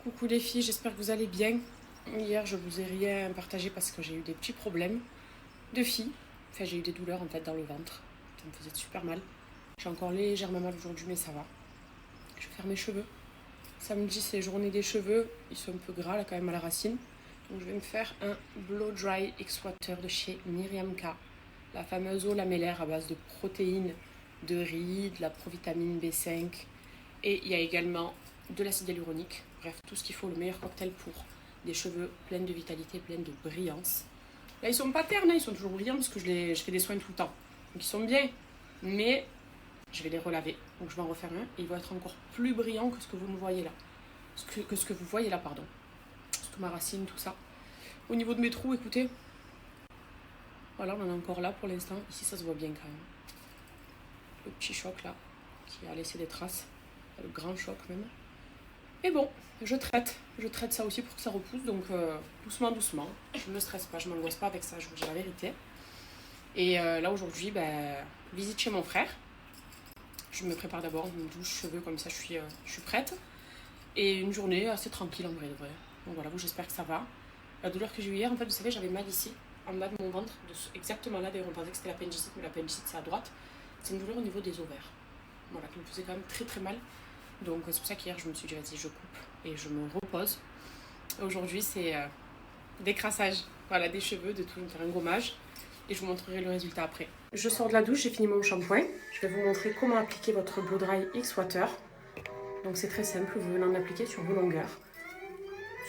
Coucou les filles, j'espère que vous allez bien. Hier, je vous ai rien partagé parce que j'ai eu des petits problèmes de filles. Enfin, j'ai eu des douleurs en fait dans le ventre. Ça me faisait super mal. J'ai encore légèrement mal aujourd'hui, mais ça va. Je vais faire mes cheveux. Samedi, c'est journée des cheveux. Ils sont un peu gras là quand même à la racine. Donc, je vais me faire un Blow Dry X-Water de chez Miriam K. La fameuse eau lamellaire à base de protéines de riz, de la provitamine B5. Et il y a également de l'acide hyaluronique. Bref, tout ce qu'il faut, le meilleur cocktail pour des cheveux pleins de vitalité, pleins de brillance. Là, ils sont pas ternes, ils sont toujours brillants parce que je fais des soins tout le temps. Donc, ils sont bien, mais je vais les relaver. Donc, je vais en refaire un et il va être encore plus brillant que ce que vous me voyez là. Que ce que vous voyez là, pardon. Surtout ma racine, tout ça. Au niveau de mes trous, écoutez. Voilà, on en est encore là pour l'instant. Ici, ça se voit bien quand même. Le petit choc là, qui a laissé des traces. Le grand choc même. Mais bon, je traite ça aussi pour que ça repousse, donc doucement, doucement. Je ne me stresse pas, je ne m'angoisse pas avec ça, je vous dis la vérité. Et là aujourd'hui, visite chez mon frère. Je me prépare d'abord une douche, cheveux, comme ça je suis prête. Et une journée assez tranquille en vrai de vrai. Donc voilà, j'espère que ça va. La douleur que j'ai eue hier, en fait, vous savez, j'avais mal ici, en bas de mon ventre, exactement là, d'ailleurs on pensait que c'était l'appendicite, mais l'appendicite c'est à droite. C'est une douleur au niveau des ovaires. Voilà, qui me faisait quand même très très mal. Donc c'est pour ça qu'hier je me suis dit vas-y je coupe et je me repose. Aujourd'hui c'est décrassage, voilà, des cheveux, de tout, faire un gommage et je vous montrerai le résultat après. Je sors de la douche, j'ai fini mon shampoing. Je vais vous montrer comment appliquer votre Blow Dry X-Water. Donc c'est très simple, vous venez en appliquer sur vos longueurs,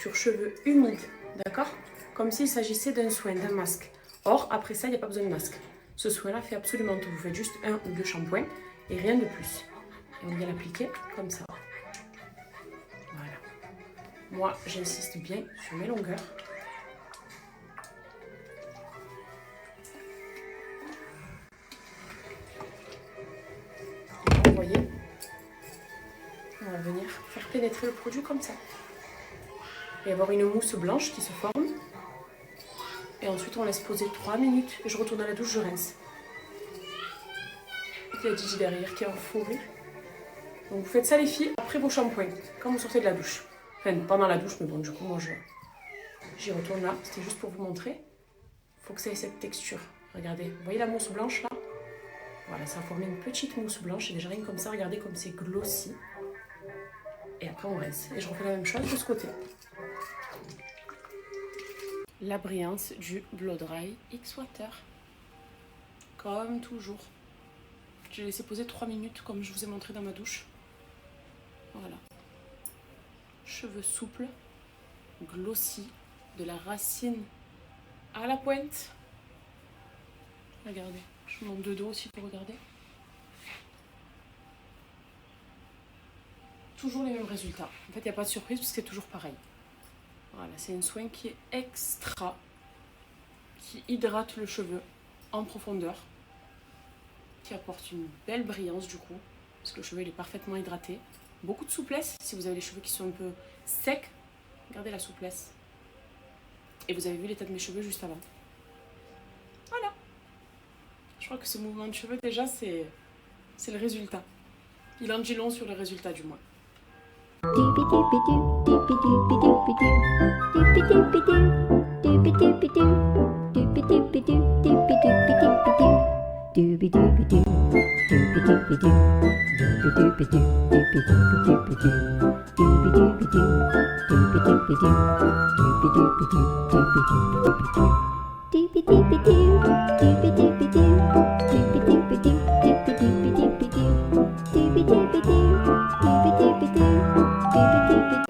sur cheveux humides, d'accord? Comme s'il s'agissait d'un soin, d'un masque. Or après ça il n'y a pas besoin de masque. Ce soin là fait absolument tout, vous faites juste 1 ou 2 shampoings et rien de plus. Et on vient l'appliquer comme ça. Voilà. Moi, j'insiste bien sur mes longueurs. Et vous voyez, on va venir faire pénétrer le produit comme ça. Et avoir une mousse blanche qui se forme. Et ensuite, on laisse poser 3 minutes. Et je retourne à la douche, je rince. Il y a Gigi derrière qui est en fou rire. Donc vous faites ça les filles après vos shampoings, quand vous sortez de la douche. Enfin, pendant la douche, mais bon, du coup, moi, j'y retourne là. C'était juste pour vous montrer. Il faut que ça ait cette texture. Regardez, vous voyez la mousse blanche là? Voilà, ça a formé une petite mousse blanche. Et déjà rien comme ça, regardez comme c'est glossy. Et après, on rince. Et je refais la même chose de ce côté. La brillance du Blow Dry X-Water. Comme toujours. J'ai laissé poser 3 minutes, comme je vous ai montré dans ma douche. Voilà. Cheveux souples, glossy, de la racine à la pointe. Regardez, je vous montre de dos aussi pour regarder. Toujours les mêmes résultats. En fait, il n'y a pas de surprise parce que c'est toujours pareil. Voilà, c'est un soin qui est extra, qui hydrate le cheveu en profondeur, qui apporte une belle brillance du coup, parce que le cheveu il est parfaitement hydraté. Beaucoup de souplesse, si vous avez les cheveux qui sont un peu secs, regardez la souplesse. Et vous avez vu l'état de mes cheveux juste avant. Voilà. Je crois que ce mouvement de cheveux déjà c'est le résultat. Il en dit long sur le résultat du moins.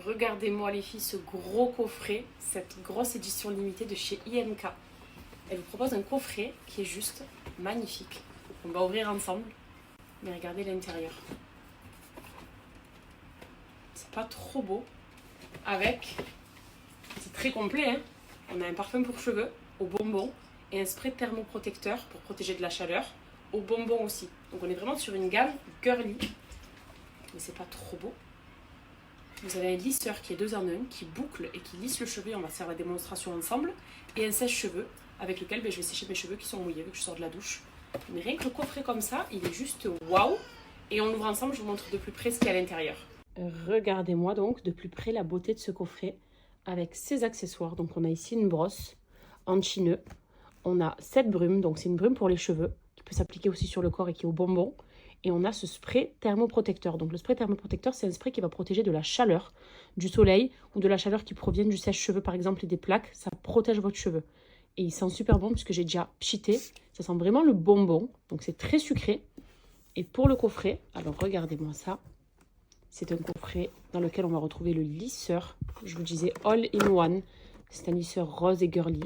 Regardez-moi les filles ce gros coffret, cette grosse édition limitée de chez IMK. Elle vous propose un coffret qui est juste magnifique. On va ouvrir ensemble, mais regardez l'intérieur. C'est pas trop beau. Avec, c'est très complet, hein. On a un parfum pour cheveux, au bonbon, et un spray thermoprotecteur pour protéger de la chaleur, au bonbon aussi. Donc on est vraiment sur une gamme girly, mais c'est pas trop beau. Vous avez un lisseur qui est 2 en 1, qui boucle et qui lisse le cheveu, on va faire la démonstration ensemble, et un sèche-cheveux avec lequel je vais sécher mes cheveux qui sont mouillés vu que je sors de la douche. Mais rien que le coffret comme ça, il est juste waouh. Et on l'ouvre ensemble, je vous montre de plus près ce qu'il y a à l'intérieur. Regardez-moi donc de plus près la beauté de ce coffret avec ses accessoires. Donc on a ici une brosse en chineux. On a cette brume, donc c'est une brume pour les cheveux qui peut s'appliquer aussi sur le corps et qui est au bonbon. Et on a ce spray thermoprotecteur. Donc le spray thermoprotecteur, c'est un spray qui va protéger de la chaleur, du soleil ou de la chaleur qui provient du sèche-cheveux par exemple et des plaques. Ça protège votre cheveu. Et il sent super bon puisque j'ai déjà pchité. Ça sent vraiment le bonbon. Donc c'est très sucré. Et pour le coffret, alors regardez-moi ça. C'est un coffret dans lequel on va retrouver le lisseur. Je vous disais All in One. C'est un lisseur rose et girly.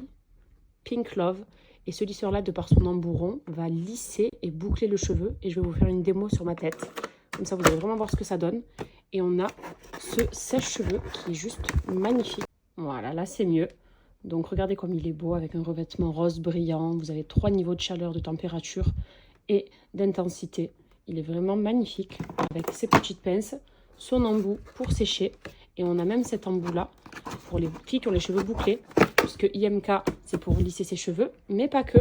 Pink Love. Et ce lisseur-là, de par son embourron, va lisser et boucler le cheveu. Et je vais vous faire une démo sur ma tête. Comme ça, vous allez vraiment voir ce que ça donne. Et on a ce sèche-cheveux qui est juste magnifique. Voilà, là c'est mieux. Donc regardez comme il est beau avec un revêtement rose brillant. Vous avez 3 niveaux de chaleur, de température et d'intensité. Il est vraiment magnifique avec ses petites pinces, son embout pour sécher. Et on a même cet embout-là pour les filles qui ont les cheveux bouclés. Puisque IMK, c'est pour lisser ses cheveux, mais pas que.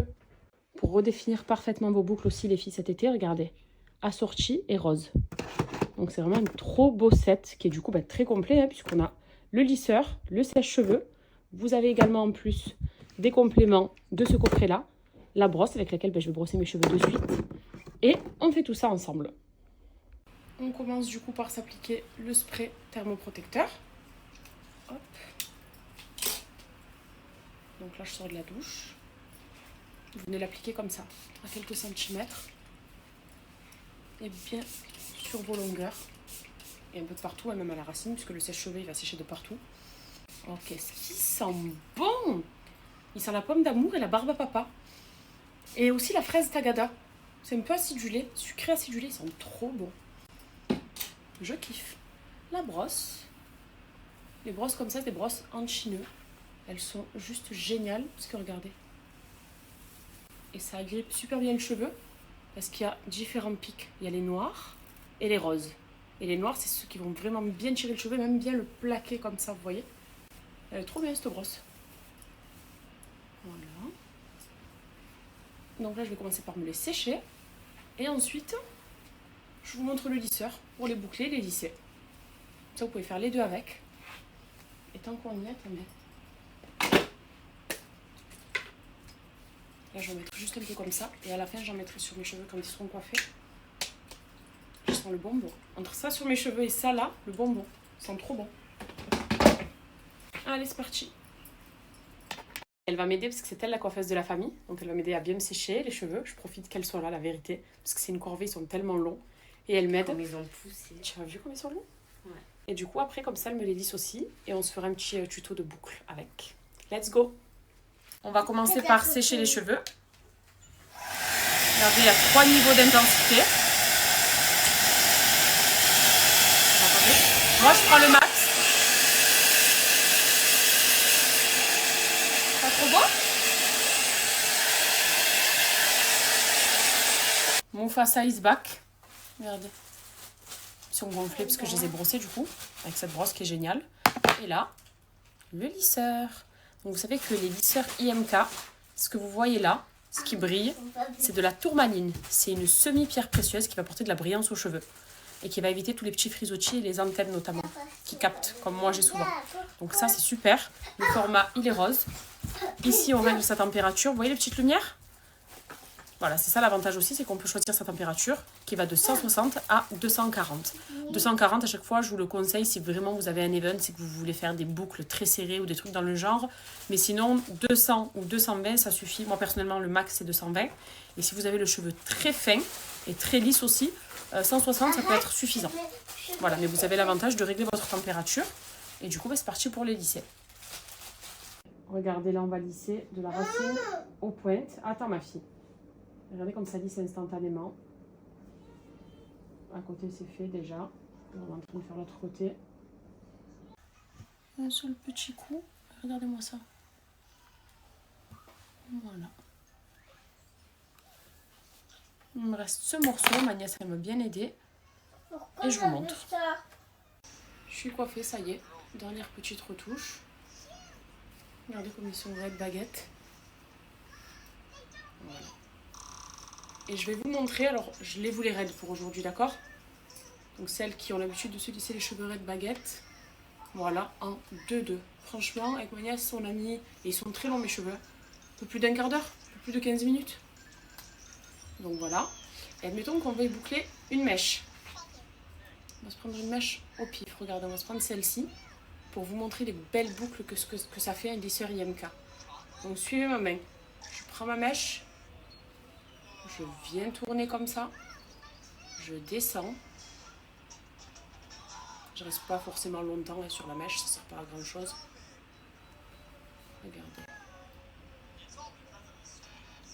Pour redéfinir parfaitement vos boucles aussi, les filles, cet été, regardez. Assorti et rose. Donc c'est vraiment un trop beau set qui est du coup très complet, hein, puisqu'on a le lisseur, le sèche-cheveux. Vous avez également en plus des compléments de ce coffret-là. La brosse avec laquelle je vais brosser mes cheveux de suite. Et on fait tout ça ensemble. On commence du coup par s'appliquer le spray thermoprotecteur. Hop. Donc là, je sors de la douche. Vous venez l'appliquer comme ça, à quelques centimètres. Et bien sur vos longueurs. Et un peu de partout, même à la racine, puisque le sèche-cheveux, il va sécher de partout. Oh, qu'est-ce qu'il sent bon! Il sent la pomme d'amour et la barbe à papa. Et aussi la fraise tagada. C'est un peu acidulé, sucré acidulé, ils sont trop bons. Je kiffe. La brosse. Les brosses comme ça, c'est des brosses en chineux. Elles sont juste géniales, parce que regardez. Et ça agrippe super bien le cheveu, parce qu'il y a différents pics. Il y a les noirs et les roses. Et les noirs, c'est ceux qui vont vraiment bien tirer le cheveu, même bien le plaquer comme ça, vous voyez. Elle est trop bien cette brosse. Voilà. Donc là, je vais commencer par me les sécher. Et ensuite, je vous montre le lisseur pour les boucler et les lisser. Ça, vous pouvez faire les deux avec. Et tant qu'on y est, attendez. Là, je vais en mettre juste un peu comme ça. Et à la fin, j'en mettrai sur mes cheveux quand ils seront coiffés. Je sens le bonbon. Entre ça sur mes cheveux et ça là, le bonbon. Ça sent trop bon. Allez, c'est parti. Elle va m'aider parce que c'est elle la coiffeuse de la famille. Donc elle va m'aider à bien me sécher les cheveux. Je profite qu'elle soit là, la vérité. Parce que c'est une corvée, ils sont tellement longs. Et elle m'aide. Comme ils ont poussé. Tu as vu comme ils sont longs? Ouais. Et du coup, après, comme ça, elle me les lisse aussi. Et on se fera un petit tuto de boucle avec. Let's go! On va commencer par sécher les cheveux. Regardez, il y a 3 niveaux d'intensité. Moi, je prends le max. Pas trop beau? Mufasa is back. Regardez. Ils sont gonflés parce que je les ai brossés du coup. Avec cette brosse qui est géniale. Et là, le lisseur. Donc vous savez que les lisseurs IMK, ce que vous voyez là, ce qui brille, c'est de la tourmaline. C'est une semi-pierre précieuse qui va porter de la brillance aux cheveux. Et qui va éviter tous les petits frisottis et les antennes notamment, qui captent, comme moi j'ai souvent. Donc ça c'est super. Le format il est rose. Ici on règle sa température. Vous voyez les petites lumières? Voilà, c'est ça l'avantage aussi, c'est qu'on peut choisir sa température qui va de 160 à 240. 240 à chaque fois, je vous le conseille si vraiment vous avez un event, c'est que vous voulez faire des boucles très serrées ou des trucs dans le genre. Mais sinon, 200 ou 220, ça suffit. Moi personnellement, le max c'est 220. Et si vous avez le cheveu très fin et très lisse aussi, 160 ça peut être suffisant. Voilà, mais vous avez l'avantage de régler votre température. Et du coup, c'est parti pour les lisser. Regardez, là on va lisser de la racine aux pointes. Attends ma fille. Regardez comme ça lisse instantanément. À côté c'est fait déjà. On est en train de faire l'autre côté. Un seul petit coup. Regardez-moi ça. Voilà. Il me reste ce morceau. Ma nièce elle m'a bien aidé. Et je vous montre. Je suis coiffée, ça y est. Dernière petite retouche. Regardez comme ils sont raides baguettes. Voilà. Et je vais vous montrer, alors je les voulais raides pour aujourd'hui, d'accord? Donc celles qui ont l'habitude de se lisser les chevelets de baguette, voilà, en 2-2. Franchement, avec ma nièce, on a mis, et ils sont très longs mes cheveux, un peu plus d'un quart d'heure, un peu plus de 15 minutes. Donc voilà. Et admettons qu'on veuille boucler une mèche. On va se prendre une mèche au pif. Regardez, on va se prendre celle-ci pour vous montrer les belles boucles que ça fait un lisseur IMK. Donc suivez ma main. Je prends ma mèche. Je viens tourner comme ça. Je descends. Je reste pas forcément longtemps là, sur la mèche, ça sert pas à grand chose. Regardez.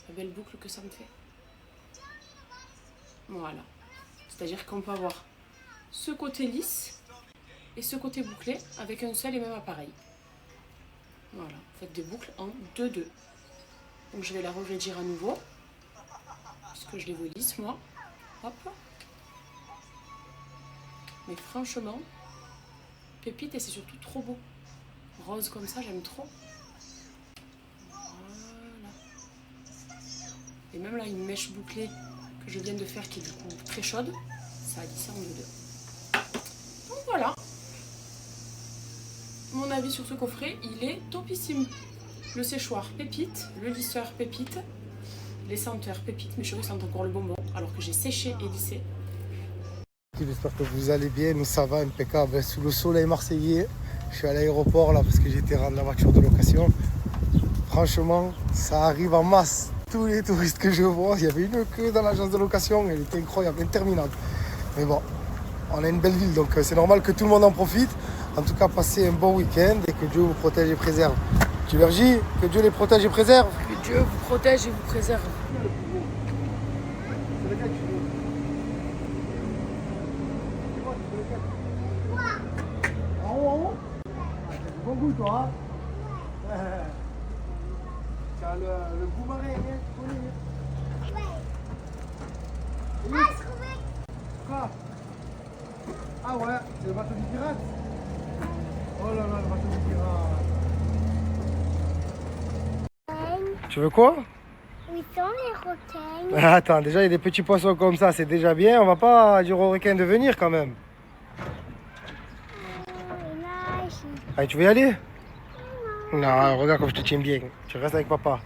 La belle boucle que ça me fait. Voilà. C'est-à-dire qu'on peut avoir ce côté lisse et ce côté bouclé avec un seul et même appareil. Voilà. Vous faites des boucles en 2-2. Donc je vais la revêtir à nouveau. Puisque je les veux lisses, moi. Hop. Mais franchement, pépite et c'est surtout trop beau. Rose comme ça, j'aime trop. Voilà. Et même là, une mèche bouclée que je viens de faire qui est du coup très chaude, ça a lissé en 2-2. Donc voilà. Mon avis sur ce coffret, il est topissime. Le séchoir pépite, le lisseur pépite, les senteurs pépite. Mes cheveux sentent encore le bonbon alors que j'ai séché et lissé. J'espère que vous allez bien, nous ça va impeccable, sous le soleil marseillais. Je suis à l'aéroport là parce que j'étais rendre la voiture de location. Franchement, ça arrive en masse. Tous les touristes que je vois, il y avait une queue dans l'agence de location, elle était incroyable, interminable. Mais bon, on a une belle ville donc c'est normal que tout le monde en profite. En tout cas, passez un bon week-end et que Dieu vous protège et préserve. Tu leur dis que Dieu les protège et préserve. Que Dieu vous protège et vous préserve. Bon goût, toi, hein. Tu as le goût marin, hein, tu connais. Ouais. Ah, je trouvais. Quoi? Ah ouais, c'est le bateau du pirate. Oh là là, le bateau du pirate. Tu veux quoi? Où sont les requins? Attends, déjà il y a des petits poissons comme ça, c'est déjà bien. On va pas dire aux requins de venir quand même. Allez, tu veux y aller? Non, regarde comme je te tiens bien. Tu restes avec papa.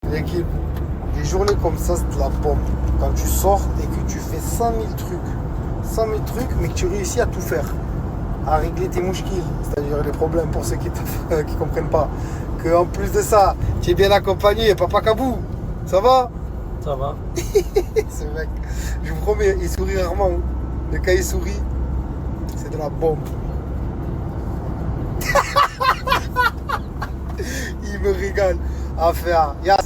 L'équipe, des journées comme ça, c'est de la bombe. Quand tu sors et que tu fais 100 000 trucs. 100 000 trucs, mais que tu réussis à tout faire, à régler tes mouchkils, c'est-à-dire les problèmes pour ceux qui ne comprennent pas. Que en plus de ça, tu es bien accompagné, papa Kabou, ça va? Ça va. Ce mec, je vous promets, il sourit rarement. Mais quand il sourit, c'est de la bombe. Il me régale à faire. Yas,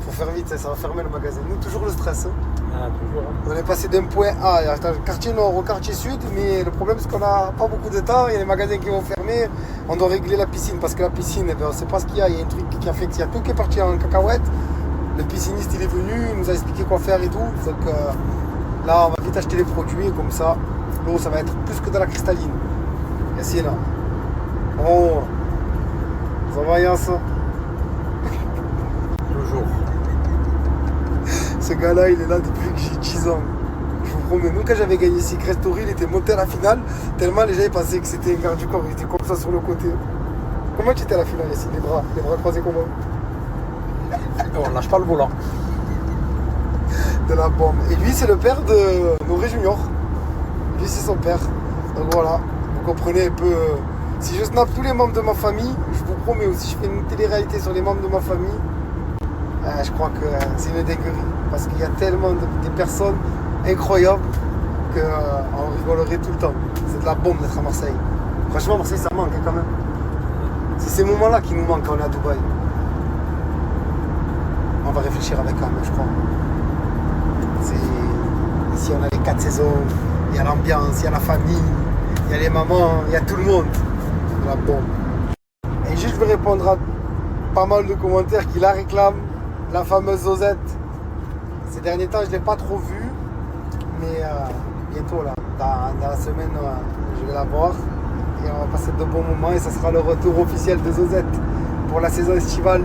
faut faire vite, ça va fermer le magasin. Nous, toujours le stress. Hein. Ah, toujours. On est passé d'un point A, quartier nord au quartier sud, mais le problème c'est qu'on n'a pas beaucoup de temps, il y a des magasins qui vont fermer, on doit régler la piscine, parce que la piscine, on ne sait pas ce qu'il y a, il y a un truc qui a fait qu'il y a tout qui est parti en cacahuète. Le pisciniste il est venu, il nous a expliqué quoi faire et tout, donc là on va vite acheter les produits, et comme ça, l'eau ça va être plus que de la cristalline. Et c'est là. Oh, ça va Yass? Toujours. Ce gars-là, il est là depuis que j'ai 10 ans. Je vous promets, même quand j'avais gagné Secret Story, il était monté à la finale, tellement les gens pensaient que c'était un garde du corps, il était comme ça sur le côté. Comment tu étais à la finale ici, les bras croisés comment? On lâche pas le volant. De la bombe. Et lui, c'est le père de Noré Junior. Lui, c'est son père. Donc voilà, vous comprenez un peu. Si je snap tous les membres de ma famille, je vous promets aussi, je fais une télé-réalité sur les membres de ma famille, je crois que c'est une dinguerie. Parce qu'il y a tellement de personnes incroyables qu'on rigolerait tout le temps. C'est de la bombe d'être à Marseille. Franchement, Marseille, ça manque quand même. C'est ces moments-là qui nous manquent quand on est à Dubaï. On va réfléchir avec Anne, je crois. Ici, on a les 4 saisons, il y a l'ambiance, il y a la famille, il y a les mamans, il y a tout le monde. C'est de la bombe. Et juste, je vais répondre à pas mal de commentaires qui la réclament, la fameuse Zozette. Ces derniers temps, je ne l'ai pas trop vue. Mais bientôt, là, dans la semaine, je vais la voir. Et on va passer de bons moments. Et ça sera le retour officiel de Zozette pour la saison estivale.